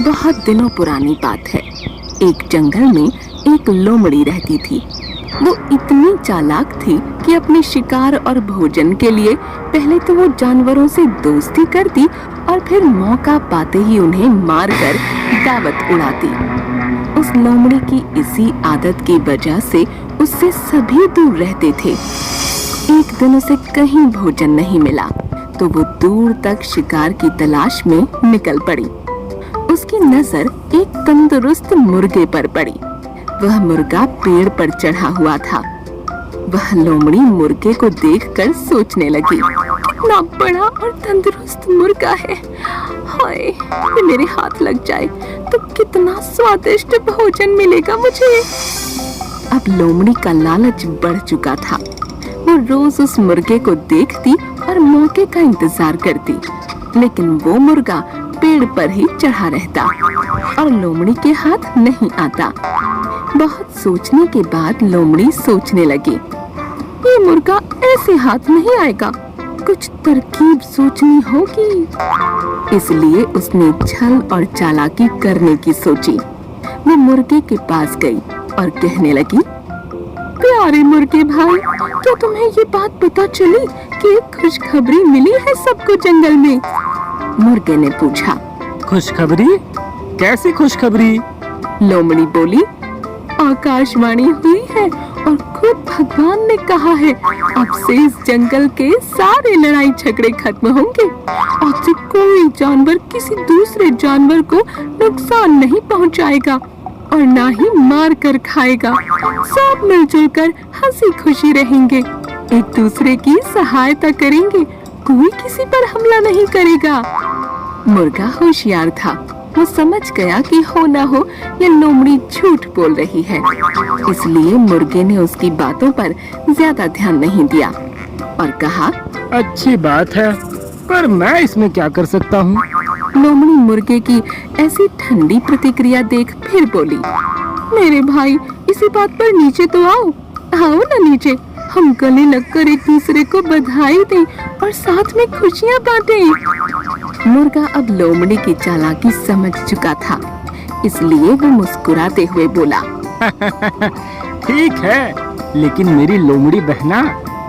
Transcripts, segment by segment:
बहुत दिनों पुरानी बात है। एक जंगल में एक लोमड़ी रहती थी। वो इतनी चालाक थी कि अपने शिकार और भोजन के लिए पहले तो वो जानवरों से दोस्ती करती और फिर मौका पाते ही उन्हें मारकर दावत उड़ाती। उस लोमड़ी की इसी आदत की वजह से उससे सभी दूर रहते थे। एक दिन उसे कहीं भोजन नहीं मिला तो वो दूर तक शिकार की तलाश में निकल पड़ी। उसकी नजर एक तंदुरुस्त मुर्गे पर पड़ी। वह मुर्गा पेड़ पर चढ़ा हुआ था। वह लोमड़ी मुर्गे को देखकर सोचने लगी, कितना बड़ा और तंदुरुस्त मुर्गा है। हाय, ये मेरे हाथ लग जाए तो कितना स्वादिष्ट भोजन मिलेगा मुझे। अब लोमड़ी का लालच बढ़ चुका था। वो रोज उस मुर्गे को देखती और मौके का इंतजार करती, लेकिन वो मुर्गा पेड़ पर ही चढ़ा रहता और लोमड़ी के हाथ नहीं आता। बहुत सोचने के बाद लोमड़ी सोचने लगी, ये मुर्गा ऐसे हाथ नहीं आएगा, कुछ तरकीब सोचनी होगी। इसलिए उसने छल और चालाकी करने की सोची। वो मुर्गे के पास गई और कहने लगी, प्यारे मुर्गे भाई, क्या तुम्हें ये बात पता चली कि एक खुशखबरी मिली है सबको जंगल में? मुर्गे ने पूछा। खुशखबरी? कैसी खुशखबरी? लोमड़ी बोली, आकाशवाणी हुई है और खुद भगवान ने कहा है, अब से इस जंगल के सारे लड़ाई झगड़े खत्म होंगे। अब से कोई जानवर किसी दूसरे जानवर को नुकसान नहीं पहुंचाएगा और ना ही मार कर खाएगा। सब मिलजुल कर हंसी खुशी रहेंगे, एक दूसरे की सहायता करेंगे, कोई किसी पर हमला नहीं करेगा। मुर्गा होशियार था। वो समझ गया कि हो ना हो ये लोमड़ी झूठ बोल रही है, इसलिए मुर्गे ने उसकी बातों पर ज्यादा ध्यान नहीं दिया और कहा, अच्छी बात है, पर मैं इसमें क्या कर सकता हूँ? लोमड़ी मुर्गे की ऐसी ठंडी प्रतिक्रिया देख फिर बोली, मेरे भाई, इसी बात पर नीचे तो आओ ना नीचे, हम गले लगकर एक दूसरे को बधाई दें और साथ में खुशियाँ बांटें। मुर्गा अब लोमड़ी की चालाकी समझ चुका था, इसलिए वो मुस्कुराते हुए बोला, ठीक है, लेकिन मेरी लोमड़ी बहना,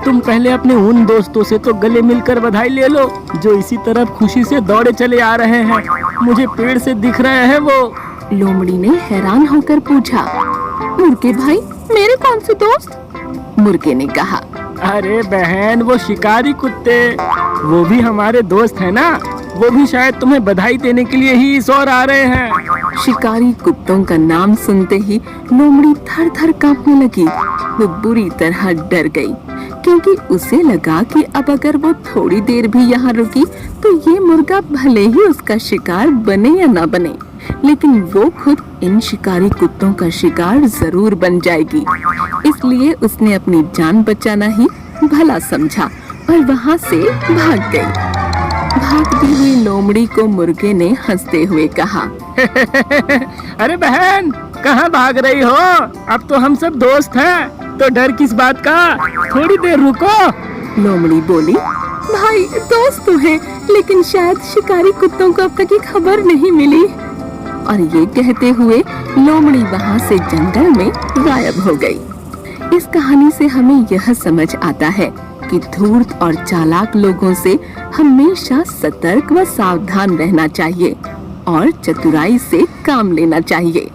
तुम पहले अपने उन दोस्तों से तो गले मिलकर बधाई ले लो जो इसी तरफ खुशी से दौड़े चले आ रहे हैं। मुझे पेड़ से दिख रहे हैं वो। लोमड़ी ने हैरान होकर पूछा, मुर्गे भाई, मेरे कौन से दोस्त? मुर्गे ने कहा, अरे बहन, वो शिकारी कुत्ते, वो भी हमारे दोस्त हैं ना, वो भी शायद तुम्हें बधाई देने के लिए ही इस ओर आ रहे हैं। शिकारी कुत्तों का नाम सुनते ही लोमड़ी थर थर कांपने लगी। वो बुरी तरह डर गई, क्योंकि उसे लगा कि अब अगर वो थोड़ी देर भी यहाँ रुकी तो ये मुर्गा भले ही उसका शिकार बने या ना बने, लेकिन वो खुद इन शिकारी कुत्तों का शिकार जरूर बन जाएगी। इसलिए उसने अपनी जान बचाना ही भला समझा और वहाँ से भाग गई। भागती हुई लोमड़ी को मुर्गे ने हंसते हुए कहा, अरे बहन, कहाँ भाग रही हो? अब तो हम सब दोस्त हैं, तो डर किस बात का? थोड़ी देर रुको। लोमड़ी बोली, भाई, दोस्त तो हैं, लेकिन शायद शिकारी कुत्तों को अब तक ये खबर नहीं मिली। और ये कहते हुए लोमड़ी वहाँ से जंगल में गायब हो गई। इस कहानी से हमें यह समझ आता है कि धूर्त और चालाक लोगों से हमेशा सतर्क व सावधान रहना चाहिए और चतुराई से काम लेना चाहिए।